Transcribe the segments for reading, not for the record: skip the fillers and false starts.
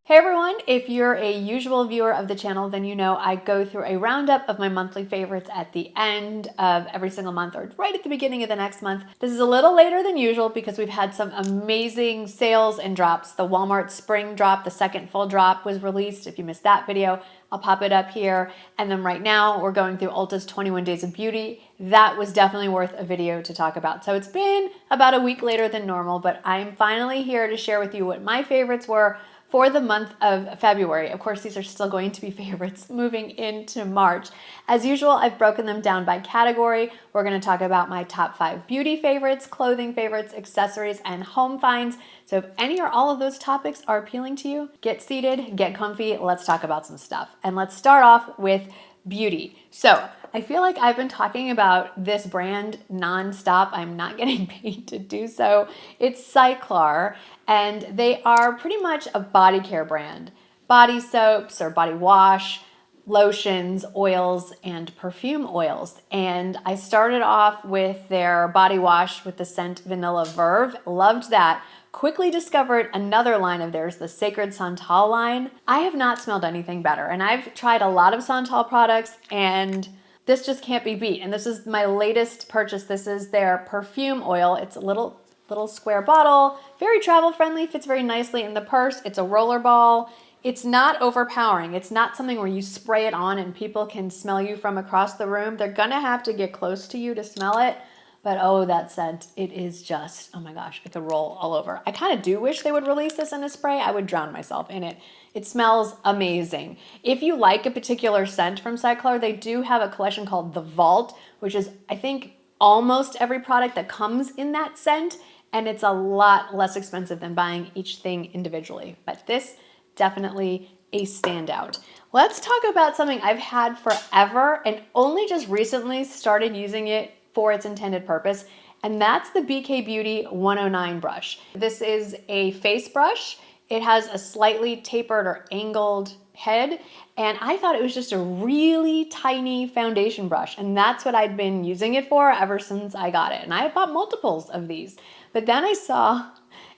Hey everyone, if you're a usual viewer of the channel, then you know I go through a roundup of my monthly favorites at the end of every single month or right at the beginning of the next month. This is a little later than usual because we've had some amazing sales and drops. The Walmart spring drop, the second full drop was released. If you missed that video, I'll pop it up here. And then right now we're going through Ulta's 21 Days of Beauty. That was definitely worth a video to talk about. So it's been about a week later than normal, but I'm finally here to share with you what my favorites were for the month of February. Of course, these are still going to be favorites moving into March. As usual, I've broken them down by category. We're going to talk about my top 5 beauty favorites, clothing favorites, accessories, and home finds. So if any or all of those topics are appealing to you, get seated, get comfy, let's talk about some stuff. And let's start off with beauty. So I feel like I've been talking about this brand nonstop. I'm not getting paid to do so. It's Cyklar, and they are pretty much a body care brand. Body soaps or body wash, lotions, oils, and perfume oils. And I started off with their body wash with the scent Vanilla Verve. Loved that. Quickly discovered another line of theirs, the Sacred Santal line. I have not smelled anything better, and I've tried a lot of Santal products, and this just can't be beat. And this is my latest purchase. This is their perfume oil. It's a little square bottle, very travel friendly, fits very nicely in the purse. It's a roller ball. It's not overpowering. It's not something where you spray it on and people can smell you from across the room. They're gonna have to get close to you to smell it. But oh, that scent, it is just, oh my gosh, it could roll all over. I kind of do wish they would release this in a spray. I would drown myself in it. It smells amazing. If you like a particular scent from Cyklar, they do have a collection called The Vault, which is, I think, almost every product that comes in that scent, and it's a lot less expensive than buying each thing individually. But this, definitely a standout. Let's talk about something I've had forever and only just recently started using it for its intended purpose, and that's the BK Beauty 109 brush. This is a face brush. It has a slightly tapered or angled head, and I thought it was just a really tiny foundation brush, and that's what I'd been using it for ever since I got it. And I bought multiples of these, but then I saw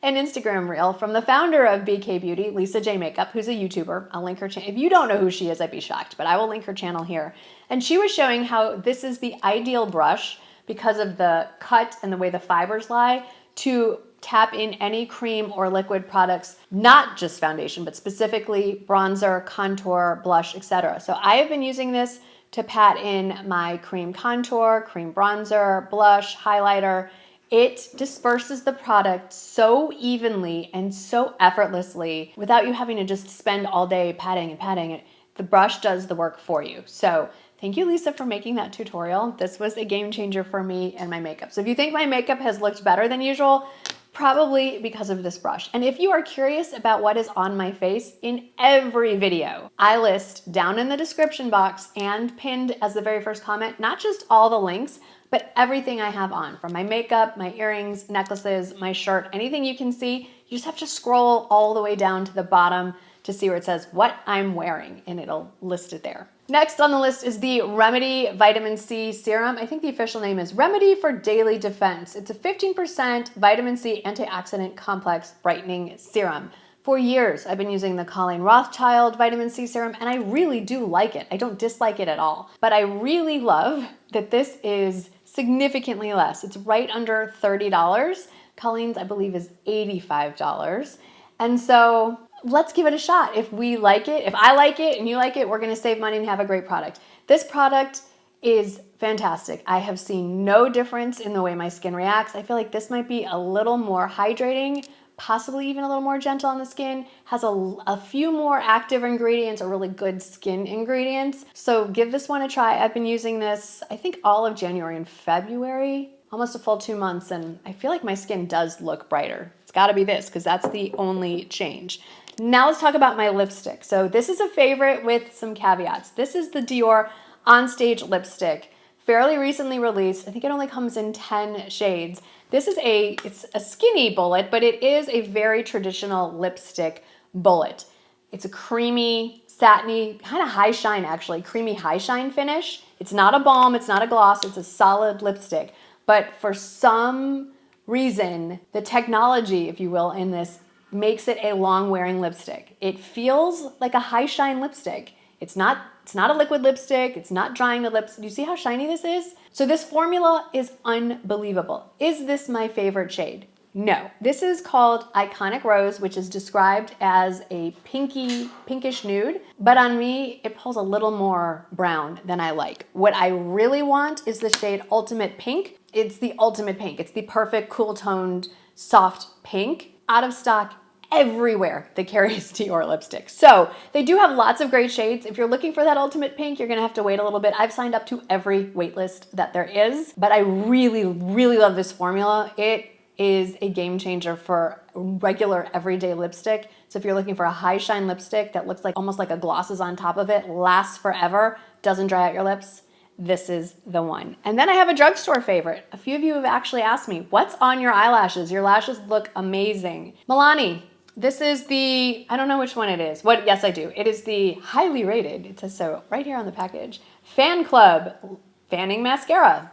an Instagram reel from the founder of BK Beauty, Lisa J Makeup, who's a YouTuber. I'll link her channel. If you don't know who she is, I'd be shocked, but I will link her channel here. And she was showing how this is the ideal brush because of the cut and the way the fibers lie to tap in any cream or liquid products, not just foundation, but specifically bronzer, contour, blush, etc. So I have been using this to pat in my cream contour, cream bronzer, blush, highlighter. It disperses the product so evenly and so effortlessly without you having to just spend all day patting and patting it. The brush does the work for you. So thank you, Lisa, for making that tutorial. This was a game changer for me and my makeup. So if you think my makeup has looked better than usual, probably because of this brush. And if you are curious about what is on my face, in every video, I list down in the description box and pinned as the very first comment, not just all the links, but everything I have on, from my makeup, my earrings, necklaces, my shirt, anything you can see. You just have to scroll all the way down to the bottom to see where it says what I'm wearing, and it'll list it there. Next on the list is the Remedy Vitamin C Serum. I think the official name is Remedy for Daily Defense. It's a 15% vitamin C antioxidant complex brightening serum. For years, I've been using the Colleen Rothschild Vitamin C Serum, and I really do like it. I don't dislike it at all. But I really love that this is significantly less. It's right under $30. Colleen's, I believe, is $85. And so let's give it a shot. If we like it, if I like it and you like it, we're gonna save money and have a great product. This product is fantastic. I have seen no difference in the way my skin reacts. I feel like this might be a little more hydrating, possibly even a little more gentle on the skin, has a few more active ingredients or really good skin ingredients. So give this one a try. I've been using this, I think, all of January and February, almost a full 2 months, and I feel like my skin does look brighter. It's gotta be this, because that's the only change. Now let's talk about my lipstick. So this is a favorite with some caveats. This is the Dior On-Stage lipstick, fairly recently released. I think it only comes in 10 shades. This is it's a skinny bullet, but it is a very traditional lipstick bullet. It's a creamy, satiny, kind of high shine actually, creamy high shine finish. It's not a balm, it's not a gloss, it's a solid lipstick. But for some reason, the technology, if you will, in this makes it a long-wearing lipstick. It feels like a high shine lipstick. It's not a liquid lipstick. It's not drying the lips. Do you see how shiny this is? So this formula is unbelievable. Is this my favorite shade? No. This is called Iconic Rose, which is described as a pinkish nude, but on me, it pulls a little more brown than I like. What I really want is the shade Ultimate Pink. It's the ultimate pink. It's the perfect cool toned, soft pink. Out of stock everywhere that carries Dior lipstick. So they do have lots of great shades. If you're looking for that ultimate pink, you're gonna have to wait a little bit. I've signed up to every waitlist that there is, but I really, really love this formula. It is a game changer for regular everyday lipstick. So if you're looking for a high shine lipstick that looks like almost like a gloss is on top of it, lasts forever, doesn't dry out your lips, this is the one. And then I have a drugstore favorite. A few of you have actually asked me, what's on your eyelashes? Your lashes look amazing. Milani. This is the, I don't know which one it is. Yes, I do. It is the highly rated, it says so right here on the package, Fan Club Fanning Mascara.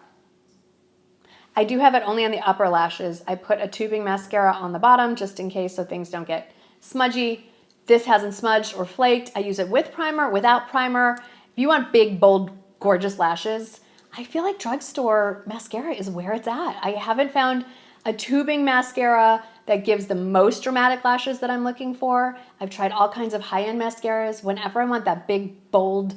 I do have it only on the upper lashes. I put a tubing mascara on the bottom just in case so things don't get smudgy. This hasn't smudged or flaked. I use it with primer, without primer. If you want big, bold, gorgeous lashes, I feel like drugstore mascara is where it's at. I haven't found a tubing mascara that gives the most dramatic lashes that I'm looking for. I've tried all kinds of high-end mascaras. Whenever I want that big, bold,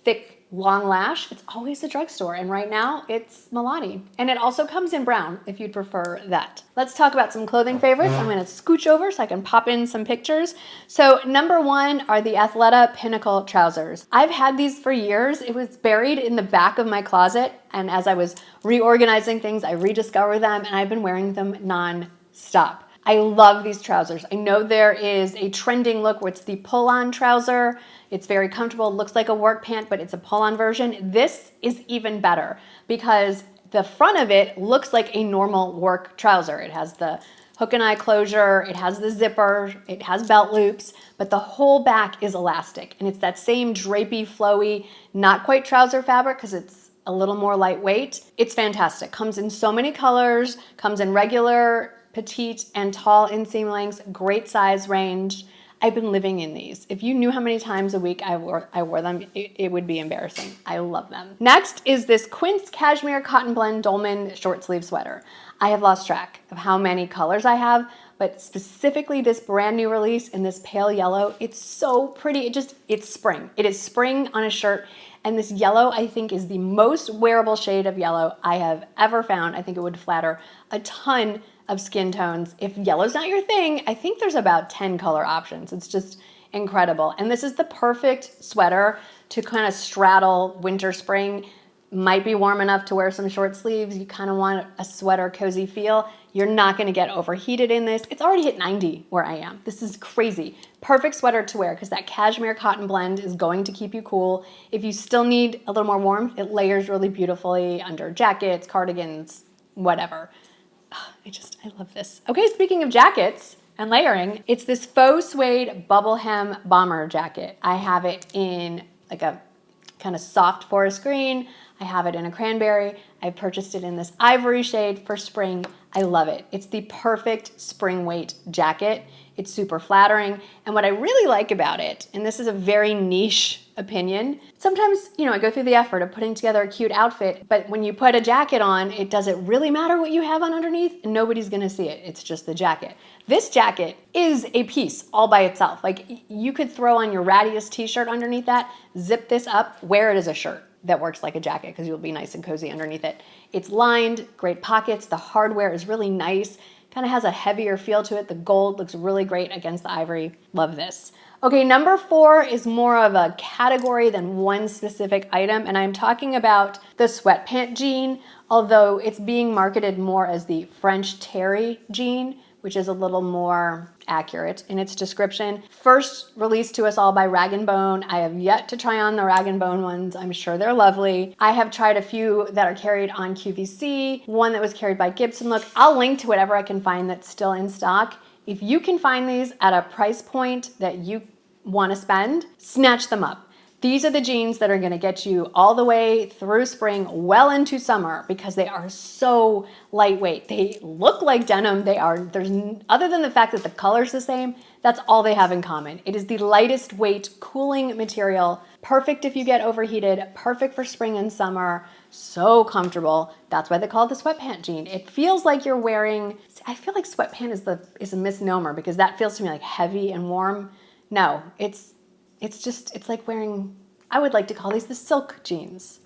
thick, long lash, it's always the drugstore. And right now, it's Milani. And it also comes in brown, if you'd prefer that. Let's talk about some clothing favorites. I'm gonna scooch over so I can pop in some pictures. So number one are the Athleta Pinnacle trousers. I've had these for years. It was buried in the back of my closet. And as I was reorganizing things, I rediscovered them and I've been wearing them non-stop. I love these trousers. I know there is a trending look where it's the pull-on trouser. It's very comfortable, looks like a work pant, but it's a pull-on version. This is even better because the front of it looks like a normal work trouser. It has the hook and eye closure, it has the zipper, it has belt loops, but the whole back is elastic. And it's that same drapey, flowy, not quite trouser fabric because it's a little more lightweight. It's fantastic. Comes in so many colors, comes in regular, petite, and tall inseam lengths, great size range. I've been living in these. If you knew how many times a week I wore them, it would be embarrassing. I love them. Next is this Quince Cashmere Cotton Blend Dolman short sleeve sweater. I have lost track of how many colors I have, but specifically this brand new release in this pale yellow, it's so pretty. It's spring. It is spring on a shirt. And this yellow, I think, is the most wearable shade of yellow I have ever found. I think it would flatter a ton of skin tones. If yellow's not your thing, I think there's about 10 color options. It's just incredible. And this is the perfect sweater to kind of straddle winter, spring. Might be warm enough to wear some short sleeves. You kind of want a sweater cozy feel. You're not gonna get overheated in this. It's already hit 90 where I am. This is crazy. Perfect sweater to wear because that cashmere cotton blend is going to keep you cool. If you still need a little more warmth, it layers really beautifully under jackets, cardigans, whatever. I love this. Okay, speaking of jackets and layering, it's this Faux Suede bubble hem bomber jacket. I have it in like a kind of soft forest green. I have it in a cranberry. I purchased it in this ivory shade for spring. I love it. It's the perfect spring weight jacket. It's super flattering. And what I really like about it, and this is a very niche opinion, sometimes, I go through the effort of putting together a cute outfit, but when you put a jacket on, does it really matter what you have on underneath? Nobody's gonna see it. It's just the jacket. This jacket is a piece all by itself. Like you could throw on your rattiest t-shirt underneath that, zip this up, wear it as a shirt. That works like a jacket because you'll be nice and cozy underneath it. It's lined, great pockets. The hardware is really nice. Kind of has a heavier feel to it. The gold looks really great against the ivory. Love this. Okay, number 4 is more of a category than one specific item, and I'm talking about the sweatpant jean, although it's being marketed more as the French terry jean, which is a little more accurate in its description. First released to us all by Rag & Bone. I have yet to try on the Rag & Bone ones. I'm sure they're lovely. I have tried a few that are carried on QVC, one that was carried by Gibson Look. I'll link to whatever I can find that's still in stock. If you can find these at a price point that you want to spend, snatch them up. These are the jeans that are gonna get you all the way through spring, well into summer, because they are so lightweight. They look like denim. Other than the fact that the color's the same, that's all they have in common. It is the lightest weight cooling material, perfect if you get overheated, perfect for spring and summer, so comfortable. That's why they call it the sweatpant jean. It feels like you're wearing, I feel like sweatpant is a misnomer because that feels to me like heavy and warm. No, it's like wearing, I would like to call these the silk jeans.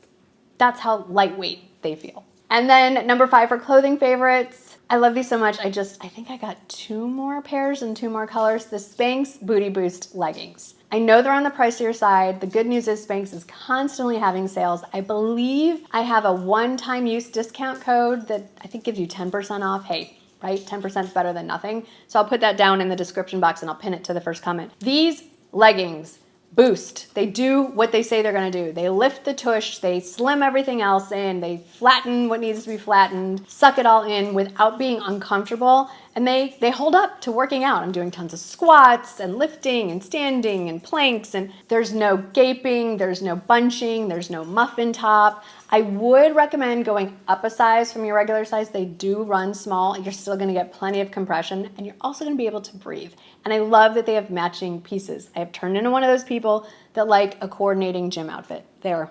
That's how lightweight they feel. And then number 5 for clothing favorites. I love these so much. I think I got 2 more pairs and 2 more colors. The Spanx Booty Boost leggings. I know they're on the pricier side. The good news is Spanx is constantly having sales. I believe I have a one-time use discount code that I think gives you 10% off. Hey, right? 10% is better than nothing. So I'll put that down in the description box and I'll pin it to the first comment. These leggings boost. They do what they say they're going to do. They lift the tush, they slim everything else in, they flatten what needs to be flattened, suck it all in without being uncomfortable, and they hold up to working out. I'm doing tons of squats and lifting and standing and planks, and there's no gaping, there's no bunching, there's no muffin top. I would recommend going up a size from your regular size. They do run small. You're still going to get plenty of compression, and you're also going to be able to breathe. And I love that they have matching pieces. I have turned into one of those people that like a coordinating gym outfit. There,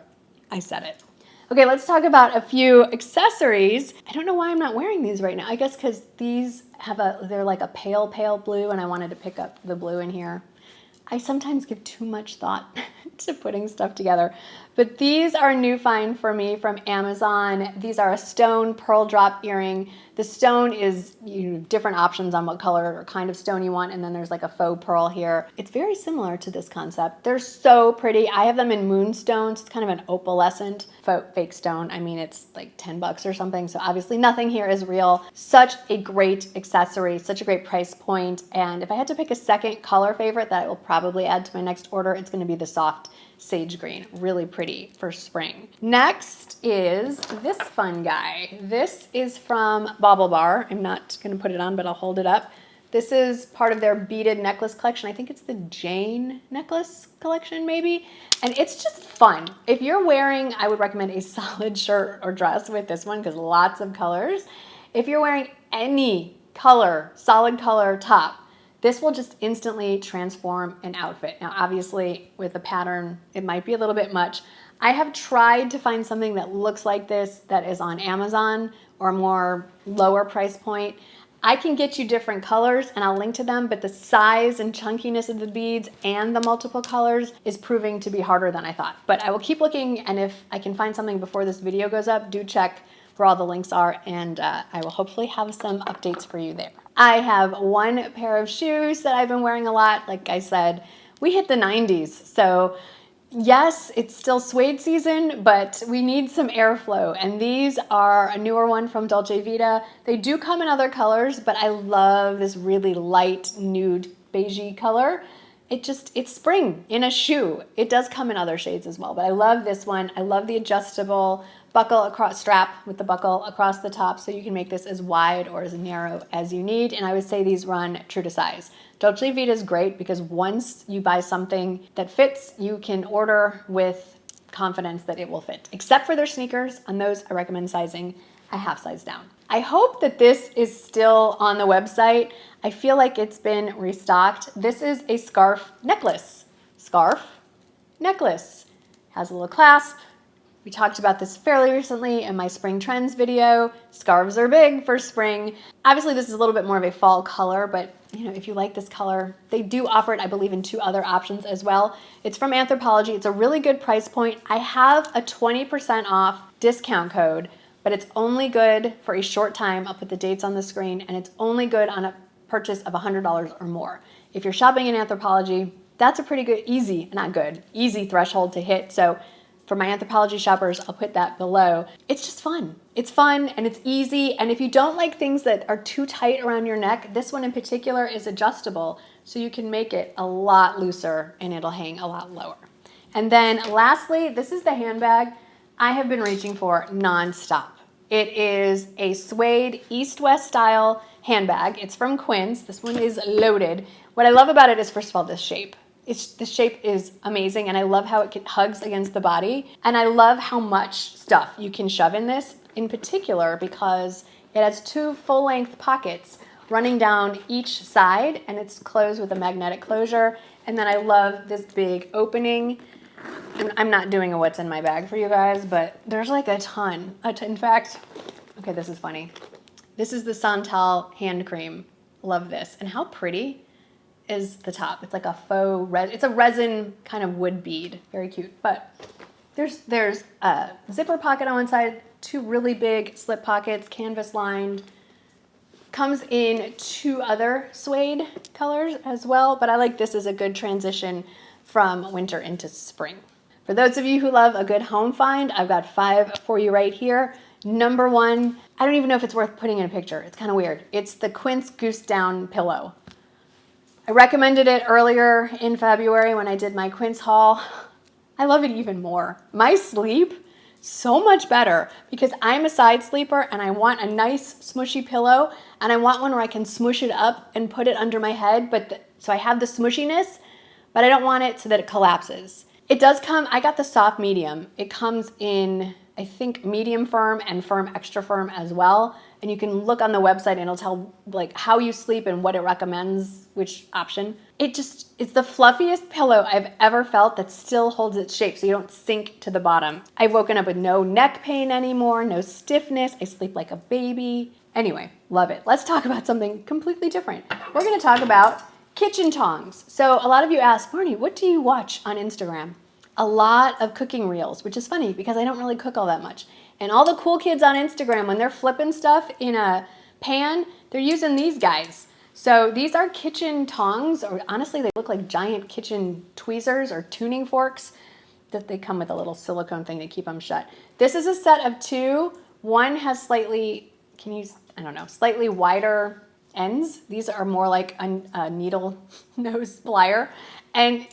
I said it. Okay, let's talk about a few accessories. I don't know why I'm not wearing these right now. I guess because these they're like a pale, pale blue, and I wanted to pick up the blue in here. I sometimes give too much thought to putting stuff together. But these are a new find for me from Amazon. These are a stone pearl drop earring. The stone is different options on what color or kind of stone you want, and then there's like a faux pearl here. It's very similar to this concept. They're so pretty. I have them in moonstones. It's kind of an opalescent fake stone. I mean, it's like 10 bucks or something, so obviously nothing here is real. Such a great accessory, such a great price point, and if I had to pick a second color favorite that I will probably add to my next order, it's going to be the soft sage green. Really pretty for spring. Next is this fun guy. This is from BaubleBar. I'm not going to put it on, but I'll hold it up. This is part of their beaded necklace collection. I think it's the Jane necklace collection maybe. And it's just fun. If you're wearing, I would recommend a solid shirt or dress with this one because lots of colors. If you're wearing any color, solid color top, this will just instantly transform an outfit. Now, obviously, with the pattern, it might be a little bit much. I have tried to find something that looks like this that is on Amazon or a more lower price point. I can get you different colors, and I'll link to them, but the size and chunkiness of the beads and the multiple colors is proving to be harder than I thought. But I will keep looking, and if I can find something before this video goes up, do check where all the links are, and I will hopefully have some updates for you there. I have one pair of shoes that I've been wearing a lot. Like I said, we hit the 90s. So yes, it's still suede season, but we need some airflow. And these are a newer one from Dolce Vita. They do come in other colors, but I love this really light nude beigey color. It's spring in a shoe. It does come in other shades as well, but I love this one. I love the adjustable buckle across strap with the buckle across the top, so you can make this as wide or as narrow as you need. And I would say these run true to size. Dolce Vita is great because once you buy something that fits, you can order with confidence that it will fit. Except for their sneakers. On those, I recommend sizing a half size down. I hope that this is still on the website. I feel like it's been restocked. This is a scarf necklace. Scarf necklace. Has a little clasp. We talked about this fairly recently in my spring trends video. Scarves are big for spring. Obviously, this is a little bit more of a fall color, but if you like this color, they do offer it, I believe, in 2 other options as well. It's from Anthropologie. It's a really good price point. I have a 20% off discount code, but it's only good for a short time. I'll put the dates on the screen, and it's only good on a purchase of $100 or more. If you're shopping in Anthropologie, that's a pretty good, easy threshold to hit. So for my Anthropologie shoppers, I'll put that below. It's just fun. It's fun and it's easy. And if you don't like things that are too tight around your neck, this one in particular is adjustable. So you can make it a lot looser and it'll hang a lot lower. And then lastly, this is the handbag I have been reaching for nonstop. It is a suede east-west style handbag. It's from Quince. This one is loaded. What I love about it is, first of all, this shape. The shape is amazing, and I love how it hugs against the body, and I love how much stuff you can shove in this, in particular because it has 2 full-length pockets running down each side, and it's closed with a magnetic closure. And then I love this big opening. And I'm not doing a what's in my bag for you guys, but there's like a ton. In fact, okay, this is funny. This is the Santal hand cream. Love this. And how pretty is the top? It's like a faux it's a resin kind of wood bead. Very cute. But there's a zipper pocket on one side, 2 really big slip pockets, canvas lined. Comes in 2 other suede colors as well, but I like this as a good transition from winter into spring. For those of you who love a good home find, I've got 5 for you right here. Number 1, I don't even know if it's worth putting in a picture. It's kind of weird. It's the Quince Goose Down pillow. I recommended it earlier in February when I did my Quince haul. I love it even more. My sleep, so much better because I'm a side sleeper and I want a nice smushy pillow, and I want one where I can smush it up and put it under my head, so I have the smushiness, but I don't want it so that it collapses. It does come, I got the soft medium. It comes in, I think, medium firm and firm extra firm as well. And you can look on the website and it'll tell like how you sleep and what it recommends, which option. It's the fluffiest pillow I've ever felt that still holds its shape so you don't sink to the bottom. I've woken up with no neck pain anymore, no stiffness. I sleep like a baby. Anyway, love it. Let's talk about something completely different. We're gonna talk about kitchen tongs. So a lot of you ask, Marnie, what do you watch on Instagram? A lot of cooking reels, which is funny because I don't really cook all that much. And all the cool kids on Instagram, when they're flipping stuff in a pan, they're using these guys. So these are kitchen tongs, or honestly, they look like giant kitchen tweezers or tuning forks that they come with a little silicone thing to keep them shut. This is a set of 2. One has slightly wider ends. These are more like a needle nose plier. And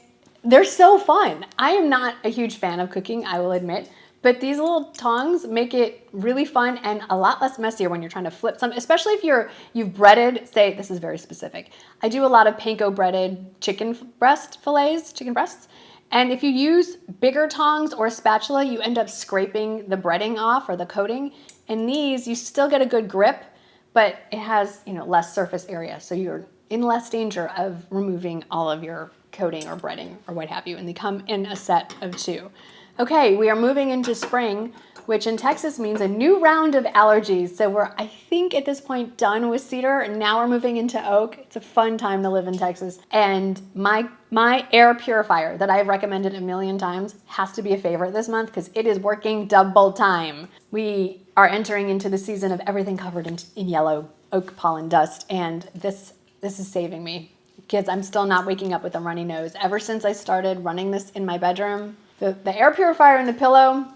they're so fun. I am not a huge fan of cooking, I will admit, but these little tongs make it really fun and a lot less messier when you're trying to flip some, especially if you've breaded, say, this is very specific. I do a lot of panko breaded chicken breasts. And if you use bigger tongs or a spatula, you end up scraping the breading off or the coating. And these, you still get a good grip, but it has, less surface area. So you're in less danger of removing all of your coating or breading or what have you. And they come in a set of 2. Okay, we are moving into spring, which in Texas means a new round of allergies. So we're, I think at this point, done with cedar, and now we're moving into oak. It's a fun time to live in Texas. And my air purifier that I've recommended a million times has to be a favorite this month because it is working double time. We are entering into the season of everything covered in yellow oak pollen dust, and this is saving me. Kids, I'm still not waking up with a runny nose. Ever since I started running this in my bedroom, the air purifier and the pillow,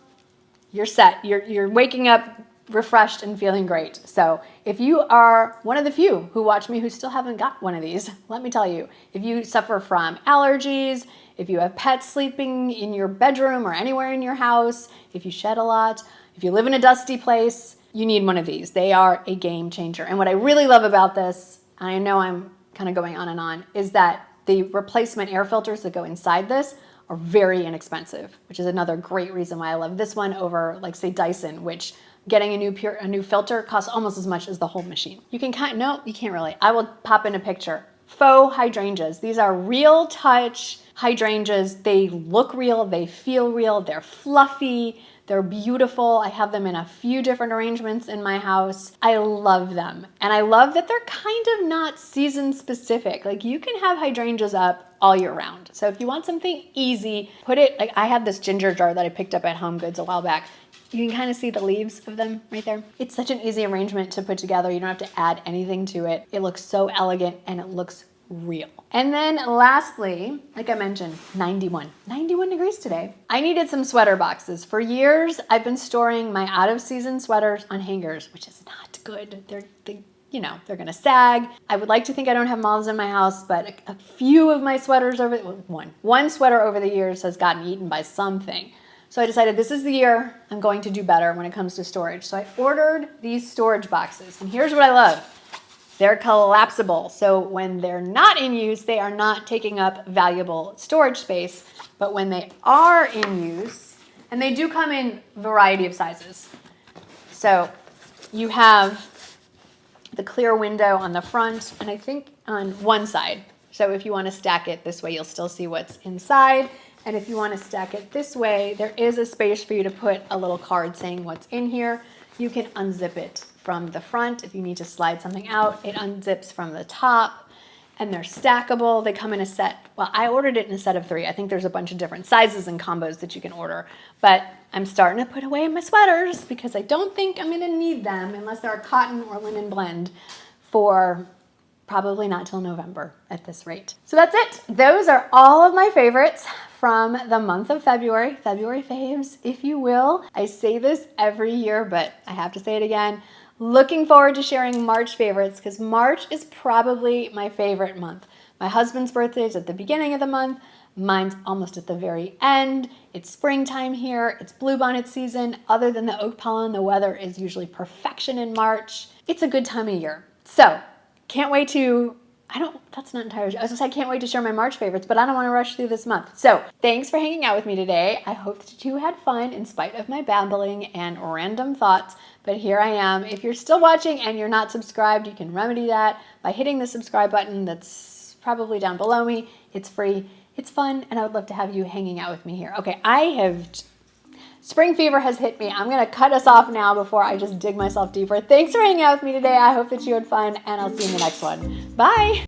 you're set. You're waking up refreshed and feeling great. So if you are one of the few who watch me who still haven't got one of these, let me tell you, if you suffer from allergies, if you have pets sleeping in your bedroom or anywhere in your house, if you shed a lot, if you live in a dusty place, you need one of these. They are a game changer. And what I really love about this, and I know I'm kind of going on and on, is that the replacement air filters that go inside this are very inexpensive, which is another great reason why I love this one over, like, say, Dyson, which getting a new filter costs almost as much as the whole machine. You can no, you can't really. I will pop in a picture. Faux hydrangeas. These are real touch hydrangeas. They look real, they feel real, they're fluffy, they're beautiful. I have them in a few different arrangements in my house. I love them. And I love that they're kind of not season specific. Like, you can have hydrangeas up all year round. So if you want something easy, put it, like I have this ginger jar that I picked up at Home Goods a while back. You can kind of see the leaves of them right there. It's such an easy arrangement to put together. You don't have to add anything to it. It looks so elegant and it looks real. And then lastly, like I mentioned, 91 degrees today. I needed some sweater boxes. For years, I've been storing my out of season sweaters on hangers, which is not good. They're gonna sag. I would like to think I don't have moths in my house, but a few of my sweaters one sweater over the years has gotten eaten by something. So I decided this is the year I'm going to do better when it comes to storage. So I ordered these storage boxes, and here's what I love. They're collapsible, so when they're not in use, they are not taking up valuable storage space. But when they are in use, and they do come in a variety of sizes. So you have the clear window on the front, and I think on one side. So if you want to stack it this way, you'll still see what's inside. And if you want to stack it this way, there is a space for you to put a little card saying what's in here. You can unzip it from the front. If you need to slide something out, it unzips from the top. And they're stackable. They come in a set. Well, I ordered it in a set of 3. I think there's a bunch of different sizes and combos that you can order. But I'm starting to put away my sweaters because I don't think I'm going to need them unless they're a cotton or linen blend for probably not till November at this rate. So that's it. Those are all of my favorites from the month of February. February faves, if you will. I say this every year, but I have to say it again. Looking forward to sharing March favorites because March is probably my favorite month. My husband's birthday is at the beginning of the month. Mine's almost at the very end. It's springtime here. It's bluebonnet season. Other than the oak pollen, the weather is usually perfection in March. It's a good time of year. So can't wait to, that's not entirely, I was gonna say I can't wait to share my March favorites, but I don't want to rush through this month. So thanks for hanging out with me today. I hope that you had fun in spite of my babbling and random thoughts, but here I am. If you're still watching and you're not subscribed, you can remedy that by hitting the subscribe button that's probably down below me. It's free, it's fun, and I would love to have you hanging out with me here. Okay, spring fever has hit me. I'm going to cut us off now before I just dig myself deeper. Thanks for hanging out with me today. I hope that you had fun, and I'll see you in the next one. Bye.